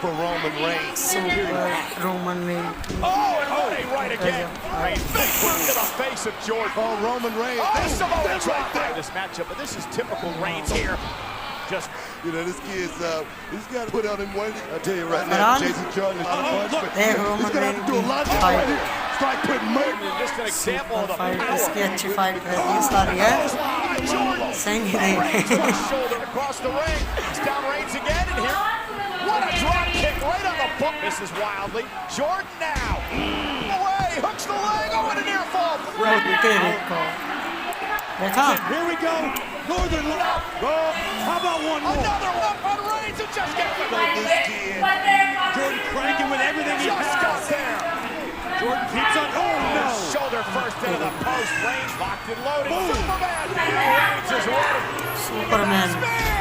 for Roman Reigns. Super Roman Reigns. Oh, and running right again. Reigns, big boot to the face of Jordan. Oh, Roman Reigns. Oh, Samoa That's drop right there. by this matchup, but this is typical Reigns here. Just You know, this kid's, he's got to put on him one. I'll tell you right But now, on- Jason Jordan is much, but There, he's Roman going to have to do a Reigns lot of fight. right here. It's like putting murder. just an example of the Fight, power. sketchy fight izler ya. Jordan. Sen gideyim. Shoulder across the ring. It's down Reigns again, and here, what a drop kick right on the book. Misses wildly. Jordan now. Away, hooks the leg. Oh, and a near fall. Jericho. Beckham. Here we go. Northern Light. Oh, how about one more? Another one on Reigns who just gets the This kid. Jordan cranking with everything he just got has. there. Jordan keeps on. Oh, no. Shoulder first into the post. Reigns locked and loaded. Superman. Reigns is ready. Superman. Spear.